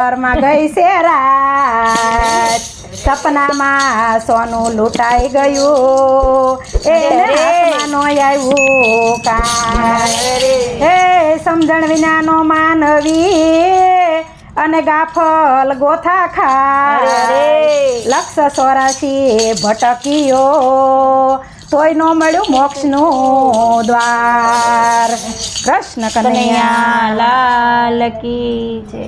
ઘરમાં ગઈ છે રાત, સપનામાં સોનું લૂંટાઈ ગયું, એને હાથમાં નો આવ્યું કાંઈ. હે સમજણ વિનાનો માનવી અને ગાફલ ગોથા ખાય, લક્ષ 84 ભટકીયો તોય નો મળ્યું મોક્ષનું દ્વાર. કૃષ્ણ કનૈયા લાલ કી જય.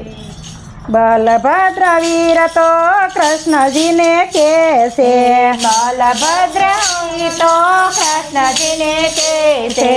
બલભદ્ર વીર તો કૃષ્ણજીને કે છે, બલભદ્ર તો કૃષ્ણજીને કે છે,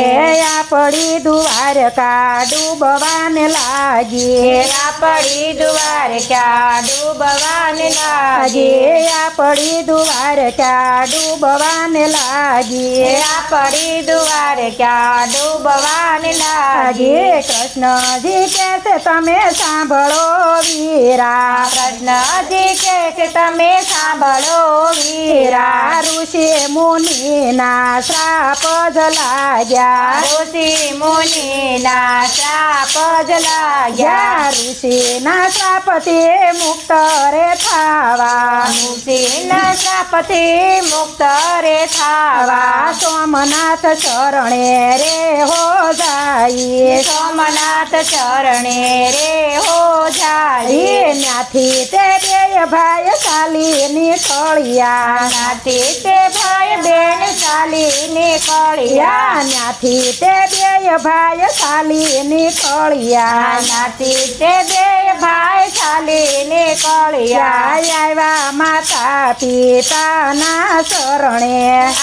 આપણી દ્વારકા ડૂબવાને લાગી, આપણી દ્વારકા ડૂબવાને લાગી, આપણી દ્વારકા ડૂબવાને લાગી, આપણી દ્વારકા ડૂબવાને લાગી. કૃષ્ણજી કે છે તમે સાંભળો વીરા, કૃષ્ણજી કે છે તમે સાંભળો વીરા, ઋષિ મુનિના શ્રાપ જ લાગ્યા, ઋષિ મુનિના શ્રાપ જ લાગ્યા, ઋષિના શ્રાપથી મુક્ત રે થાવા, ઋષિના શ્રાપથી મુક્ત રે થાવા, સોમનાથ ચરણે રે હો જાય, સોમનાથ ચરણે રે હો જાય. ત્યાંથી તે બે ભાઈ ચાલી નીકળ્યા, નાથી તે ભાઈ બેન ચાલી નીકળ્યા, ત્યાંથી તે બે ભાઈ ચાલી નીકળ્યા, નાથી તે બે ભાઈ ચાલી નીકળ્યા, આવ્યા માતા પિતાના ચરણે,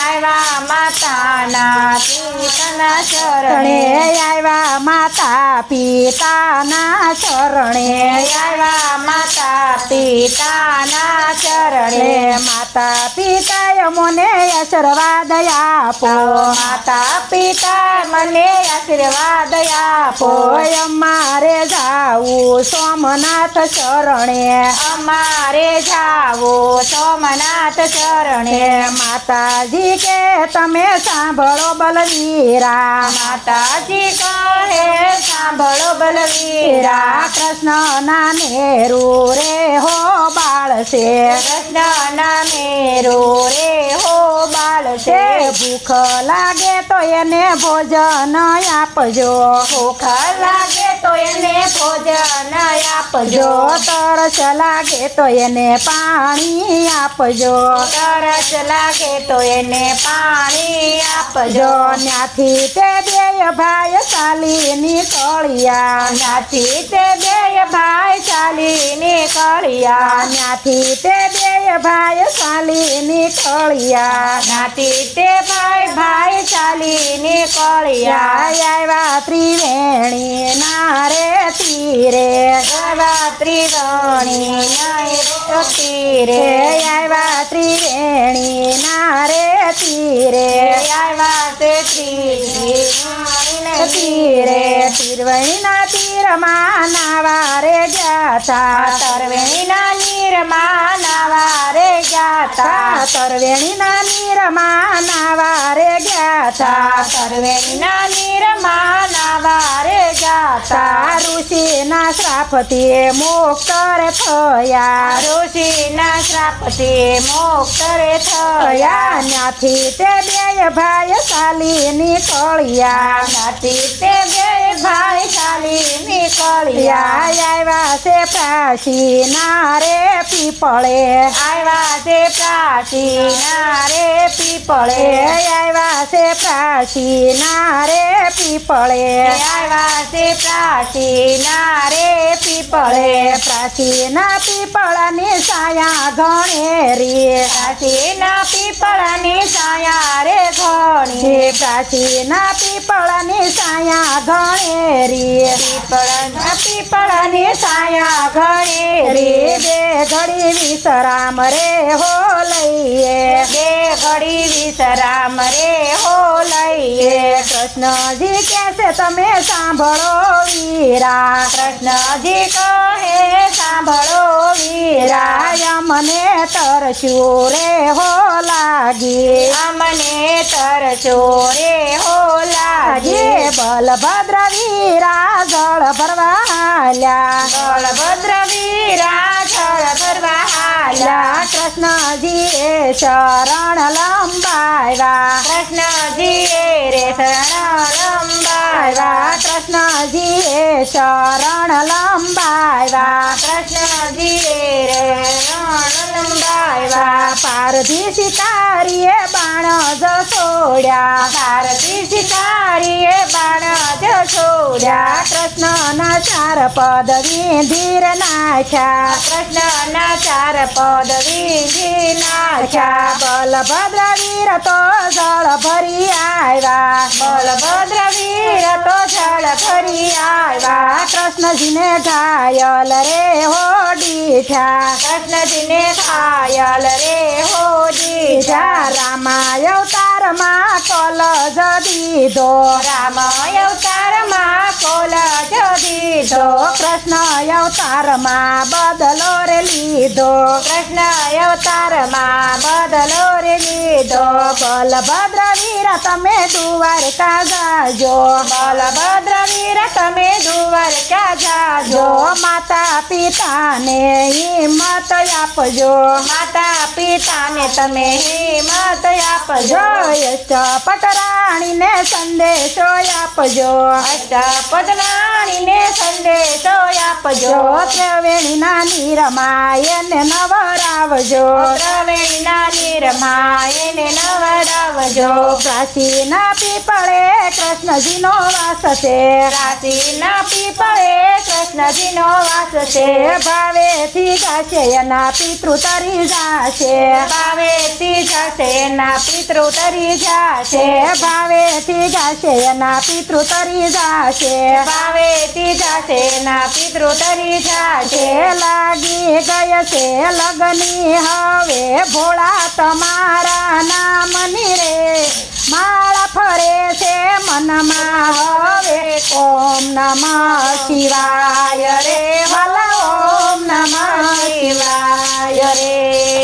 આવ્યા માતાના પિતાના ચરણે, ચરણે, આવ્યા માતા પિતાના ચરણે, આવ્યા માતા પિતાના ચરણે, માતા પિતાએ મને આશીર્વાદ આપો, માતા પિતા મને આશીર્વાદ આપો, અમારે જાવું સોમનાથ ચરણે, અમારે જાવું સોમનાથ ચરણે, માતાજી કે તમે સાંભળો બલવીરા, માતાજી કહે સાંભળો બલવીરા, કૃષ્ણના નેરુ રે હો બાળ છે, કૃષ્ણના મેરો રે હો બાળ છે, ભૂખ લાગે તો એને ભોજન આપજો, ભૂખ લાગે તો એને ભોજન આપજો, તરસ લાગે તો એને પાણી આપજો, તરસ લાગે તો એને પાણી આપજો, ત્યાંથી તે બે ભાઈ ચાલી નીકળ્યા, ત્યાંથી તે બે ભાઈ ચાલી નીકળ્યા, ત્યાંથી તે બે ભાઈ ચાલી નીકળ્યા, ત્યાંથી તે ભાઈ ચાલી નીકળ્યા, આવ્યા ત્રિવેણી ના રે તીરે, આવ્યા ત્રિવેણી ના તીરે, આવ્યા ત્રિવેણી ના રે તીરે, આવ્યા તે ત્રિવેણી તીરે, ત્રિવેણીના તીરમાં નાવા રે ગયા તા, તરવેણીના નીરમાં નાવા રે ગયા તા, તરવેણીના નીરમાં નાવા રે ગયા તા, તરવેણીના નીરમાં નાવા રે ગયા તા, ઋષિના શ્રાપથી મુક્ત રે થયા, ઋષિના શ્રાપથી મુક્ત રે થયા, ત્યાંથી તે બે ભાઈ ચાલી નીકળ્યા, ત્યાંથી તે બે ભાઈ ચાલી નીકળ્યા, આવ્યા છે પ્રાચીના રે પીપળે, આવ્યા તે પ્રાચીના રે પીપળે, આવ્યા છે પ્રાચીના રે પીપળે, આવ્યા તે પ્રાચીના રે પીપળે, પ્રાચીના પીપળાની સાયા ઘણેરી, પ્રાચીના પીપળાની સાયા રે ઘણી, પ્રાચીના પીપળાની સાયા ઘણેરી, પીપળાની સાયા ઘણી, બે ઘડી વિશ્રામ રે હો લઈએ, બે ઘડી વિશ્રામ રે હો લઈએ, કૃષ્ણજી કે છે તમે સાંભળો વીરા, કૃષ્ણજી કહે સાંભળો વીરા, મને તરસ્યું રે હો લાગી, અમને તરસો રે હો લાગી, જે બલભદ્ર વીરા જળ ભરવા હાલ્યા બળભદ્ર વીરા જળ ભરવા હાલ્યા કૃષ્ણજીએ શરણ લંબાવ્યા કૃષ્ણજીએ રે શરણ લંબાવ્યા કૃષ્ણજીએ શરણ લંબાવ્યા કૃષ્ણજીએ રે શરણ લંબાવ્યા પારધી શિકારીએ બાણ જ છોડ્યા ભારતી શિકારીએ બાણ જ છોડ્યા કૃષ્ણના ચાર પદ વિંધીર નાખ્યા કૃષ્ણના ચાર પદ વીંધી નાખ્યા બલભદ્ર વીર તો જળ ભરી આવ્યા બળભદ્ર વીર તો જળ ભરી આવ્યા કૃષ્ણજીને ઘાયલ રે હો દીઠા કૃષ્ણજીને ઘાયલ રે હો દીધા રામાય અવતારમાં કલજ દીધો રામ અવતારમાં કોલજ દીધો કૃષ્ણ અવતારમાં બદલો રે લીધો કૃષ્ણ અવતારમાં બદલો રે લીધો બલભદ્ર વીર તમે દ્વારકા જાજો બલભદ્ર વીર તમે દ્વારકા જાજો માતા પિતાને હિંમત આપજો માતા પિતાને તમે હિંમત આપજો અષ્ટપટ રાણીને સંદેશો આપજો અષ્ટપટરાણીને સંદેશો આપજો ત્રવેણીના નીરમાં એને નવરાવજો ત્રવેણીના નીરમાં એને નવડાવજો પ્રાચીના પીપળે કૃષ્ણજીનો વાસ છે રાશિના પીપળે કૃષ્ણજીનો વાસ છે ભાવેથી ગાશે એના પિતૃ તરી જાશે ભાવેથી જશે એના પિતૃ તરી જશે ભાવેથી ગાશે એના પિતૃ તરી જાશે ભાવેથી જશે એના પિતૃ તરી જશે લાગી ગય છે લગની હવે ભોળા તમારા નામની રે માળા ફરે છે મનમાં હવે ઓમ નમઃ શિવાય રે ભલા ઓમ નમઃ શિવાય રે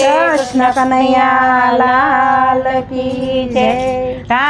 કૃષ્ણ કનૈયા લાલ કી જય